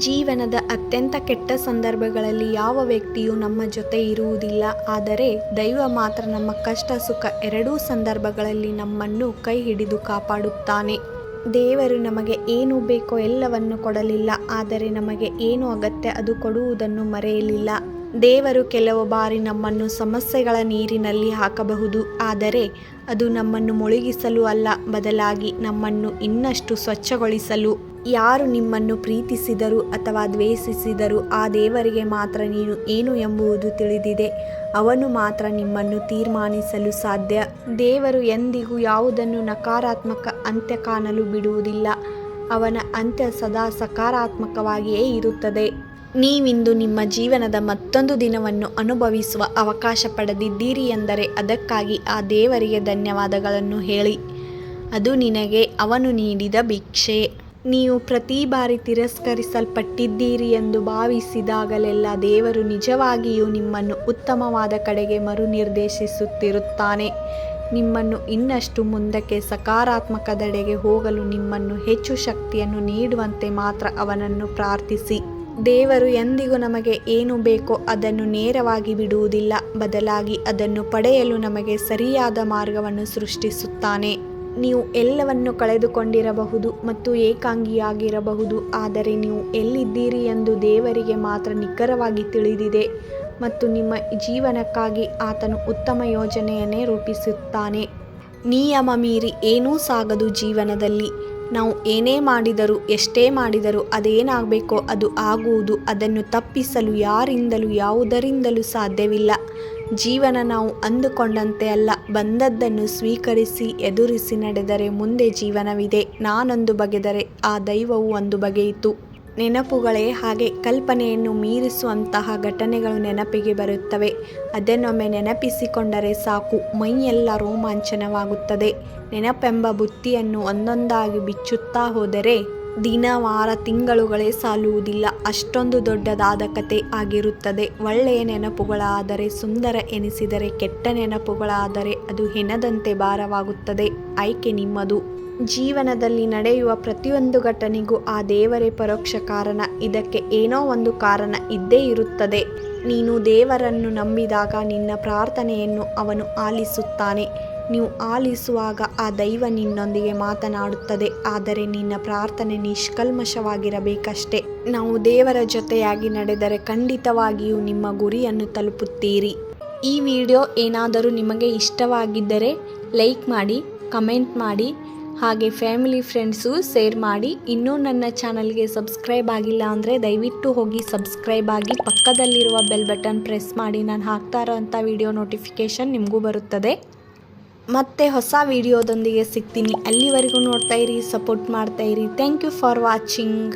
ಜೀವನದ ಅತ್ಯಂತ ಕೆಟ್ಟ ಸಂದರ್ಭಗಳಲ್ಲಿ ಯಾವ ವ್ಯಕ್ತಿಯೂ ನಮ್ಮ ಜೊತೆ ಇರುವುದಿಲ್ಲ. ಆದರೆ ದೈವ ಮಾತ್ರ ನಮ್ಮ ಕಷ್ಟ ಸುಖ ಎರಡೂ ಸಂದರ್ಭಗಳಲ್ಲಿ ನಮ್ಮನ್ನು ಕೈ ಹಿಡಿದು ಕಾಪಾಡುತ್ತಾನೆ. ದೇವರು ನಮಗೆ ಏನು ಬೇಕೋ ಎಲ್ಲವನ್ನು ಕೊಡಲಿಲ್ಲ, ಆದರೆ ನಮಗೆ ಏನು ಅಗತ್ಯ ಅದು ಕೊಡುವುದನ್ನು ಮರೆಯಲಿಲ್ಲ. ದೇವರು ಕೆಲವು ಬಾರಿ ನಮ್ಮನ್ನು ಸಮಸ್ಯೆಗಳ ನೀರಿನಲ್ಲಿ ಹಾಕಬಹುದು, ಆದರೆ ಅದು ನಮ್ಮನ್ನು ಮುಳುಗಿಸಲು ಅಲ್ಲ, ಬದಲಾಗಿ ನಮ್ಮನ್ನು ಇನ್ನಷ್ಟು ಸ್ವಚ್ಛಗೊಳಿಸಲು. ಯಾರು ನಿಮ್ಮನ್ನು ಪ್ರೀತಿಸಿದರು ಅಥವಾ ದ್ವೇಷಿಸಿದರೂ ಆ ದೇವರಿಗೆ ಮಾತ್ರ ನೀನು ಏನು ಎಂಬುದು ತಿಳಿದಿದೆ. ಅವನು ಮಾತ್ರ ನಿಮ್ಮನ್ನು ತೀರ್ಮಾನಿಸಲು ಸಾಧ್ಯ. ದೇವರು ಎಂದಿಗೂ ಯಾವುದನ್ನು ನಕಾರಾತ್ಮಕ ಅಂತ್ಯ ಕಾಣಲು ಬಿಡುವುದಿಲ್ಲ. ಅವನ ಅಂತ್ಯ ಸದಾ ಸಕಾರಾತ್ಮಕವಾಗಿಯೇ ಇರುತ್ತದೆ. ನೀವಿಂದು ನಿಮ್ಮ ಜೀವನದ ಮತ್ತೊಂದು ದಿನವನ್ನು ಅನುಭವಿಸುವ ಅವಕಾಶ ಪಡೆದಿದ್ದೀರಿ ಎಂದರೆ ಅದಕ್ಕಾಗಿ ಆ ದೇವರಿಗೆ ಧನ್ಯವಾದಗಳನ್ನು ಹೇಳಿ. ಅದು ನಿನಗೆ ಅವನು ನೀಡಿದ ಭಿಕ್ಷೆ. ನೀವು ಪ್ರತಿ ಬಾರಿ ತಿರಸ್ಕರಿಸಲ್ಪಟ್ಟಿದ್ದೀರಿ ಎಂದು ಭಾವಿಸಿದಾಗಲೆಲ್ಲ ದೇವರು ನಿಜವಾಗಿಯೂ ನಿಮ್ಮನ್ನು ಉತ್ತಮವಾದ ಕಡೆಗೆ ಮರುನಿರ್ದೇಶಿಸುತ್ತಿರುತ್ತಾನೆ. ನಿಮ್ಮನ್ನು ಇನ್ನಷ್ಟು ಮುಂದಕ್ಕೆ ಸಕಾರಾತ್ಮಕದೆಡೆಗೆ ಹೋಗಲು ನಿಮ್ಮನ್ನು ಹೆಚ್ಚು ಶಕ್ತಿಯನ್ನು ನೀಡುವಂತೆ ಮಾತ್ರ ಅವನನ್ನು ಪ್ರಾರ್ಥಿಸಿ. ದೇವರು ಎಂದಿಗೂ ನಮಗೆ ಏನು ಬೇಕೋ ಅದನ್ನು ನೇರವಾಗಿ ಬಿಡುವುದಿಲ್ಲ, ಬದಲಾಗಿ ಅದನ್ನು ಪಡೆಯಲು ನಮಗೆ ಸರಿಯಾದ ಮಾರ್ಗವನ್ನು ಸೃಷ್ಟಿಸುತ್ತಾನೆ. ನೀವು ಎಲ್ಲವನ್ನು ಕಳೆದುಕೊಂಡಿರಬಹುದು ಮತ್ತು ಏಕಾಂಗಿಯಾಗಿರಬಹುದು, ಆದರೆ ನೀವು ಎಲ್ಲಿದ್ದೀರಿ ಎಂದು ದೇವರಿಗೆ ಮಾತ್ರ ನಿಖರವಾಗಿ ತಿಳಿದಿದೆ ಮತ್ತು ನಿಮ್ಮ ಜೀವನಕ್ಕಾಗಿ ಆತನು ಉತ್ತಮ ಯೋಜನೆಯನ್ನೇ ರೂಪಿಸುತ್ತಾನೆ. ನಿಯಮ ಮೀರಿ ಏನೂ ಸಾಗದು ಜೀವನದಲ್ಲಿ. ನಾವು ಏನೇ ಮಾಡಿದರೂ ಎಷ್ಟೇ ಮಾಡಿದರೂ ಅದೇನಾಗಬೇಕೋ ಅದು ಆಗುವುದು. ಅದನ್ನು ತಪ್ಪಿಸಲು ಯಾರಿಂದಲೂ ಯಾವುದರಿಂದಲೂ ಸಾಧ್ಯವಿಲ್ಲ. ಜೀವನ ನಾವು ಅಂದುಕೊಂಡಂತೆ ಅಲ್ಲ. ಬಂದದ್ದನ್ನು ಸ್ವೀಕರಿಸಿ ಎದುರಿಸಿ ನಡೆದರೆ ಮುಂದೆ ಜೀವನವಿದೆ. ನಾನೊಂದು ಬಗೆದರೆ ಆ ದೈವವು ಒಂದು ಬಗೆಯಿತು. ನೆನಪುಗಳೇ ಹಾಗೆ. ಕಲ್ಪನೆಯನ್ನು ಮೀರಿಸುವಂತಹ ಘಟನೆಗಳು ನೆನಪಿಗೆ ಬರುತ್ತವೆ. ಅದನ್ನೊಮ್ಮೆ ನೆನಪಿಸಿಕೊಂಡರೆ ಸಾಕು, ಮೈಯೆಲ್ಲ ರೋಮಾಂಚನವಾಗುತ್ತದೆ. ನೆನಪೆಂಬ ಬುತ್ತಿಯನ್ನು ಒಂದೊಂದಾಗಿ ಬಿಚ್ಚುತ್ತಾ ಹೋದರೆ ದಿನ ವಾರ ತಿಂಗಳುಗಳೇ ಸಾಲುವುದಿಲ್ಲ. ಅಷ್ಟೊಂದು ದೊಡ್ಡದಾದ ಕತೆ ಆಗಿರುತ್ತದೆ. ಒಳ್ಳೆಯ ನೆನಪುಗಳಾದರೆ ಸುಂದರ ಎನಿಸಿದರೆ, ಕೆಟ್ಟ ನೆನಪುಗಳಾದರೆ ಅದು ಹೆಣದಂತೆ ಭಾರವಾಗುತ್ತದೆ. ಆಯ್ಕೆ ನಿಮ್ಮದು. ಜೀವನದಲ್ಲಿ ನಡೆಯುವ ಪ್ರತಿಯೊಂದು ಘಟನೆಗೂ ಆ ದೇವರೇ ಪರೋಕ್ಷ ಕಾರಣ. ಇದಕ್ಕೆ ಏನೋ ಒಂದು ಕಾರಣ ಇದ್ದೇ ಇರುತ್ತದೆ. ನೀನು ದೇವರನ್ನು ನಂಬಿದಾಗ ನಿನ್ನ ಪ್ರಾರ್ಥನೆಯನ್ನು ಅವನು ಆಲಿಸುತ್ತಾನೆ. ನೀವು ಆಲಿಸುವಾಗ ಆ ದೈವ ನಿನ್ನೊಂದಿಗೆ ಮಾತನಾಡುತ್ತದೆ. ಆದರೆ ನಿನ್ನ ಪ್ರಾರ್ಥನೆ ನಿಷ್ಕಲ್ಮಶವಾಗಿರಬೇಕಷ್ಟೆ. ನಾವು ದೇವರ ಜೊತೆಯಾಗಿ ನಡೆದರೆ ಖಂಡಿತವಾಗಿಯೂ ನಿಮ್ಮ ಗುರಿಯನ್ನು ತಲುಪುತ್ತೀರಿ. ಈ ವಿಡಿಯೋ ಏನಾದರೂ ನಿಮಗೆ ಇಷ್ಟವಾಗಿದ್ದರೆ ಲೈಕ್ ಮಾಡಿ, ಕಮೆಂಟ್ ಮಾಡಿ, ಹಾಗೆ ಫ್ಯಾಮಿಲಿ ಫ್ರೆಂಡ್ಸು ಶೇರ್ ಮಾಡಿ. ಇನ್ನೂ ನನ್ನ ಚಾನಲ್ಗೆ ಸಬ್ಸ್ಕ್ರೈಬ್ ಆಗಿಲ್ಲ ಅಂದರೆ ದಯವಿಟ್ಟು ಹೋಗಿ ಸಬ್ಸ್ಕ್ರೈಬ್ ಆಗಿ, ಪಕ್ಕದಲ್ಲಿರುವ ಬೆಲ್ ಬಟನ್ ಪ್ರೆಸ್ ಮಾಡಿ. ನಾನು ಹಾಕ್ತಾ ಇರೋವಂಥ ವಿಡಿಯೋ ನೋಟಿಫಿಕೇಷನ್ ನಿಮಗೂ ಬರುತ್ತದೆ. ಮತ್ತೆ ಹೊಸ ವಿಡಿಯೋದೊಂದಿಗೆ ಸಿಗ್ತೀನಿ. ಅಲ್ಲಿವರೆಗೂ ನೋಡ್ತಾ ಇರಿ, ಸಪೋರ್ಟ್ ಮಾಡ್ತಾ ಇರಿ. Thank you for watching.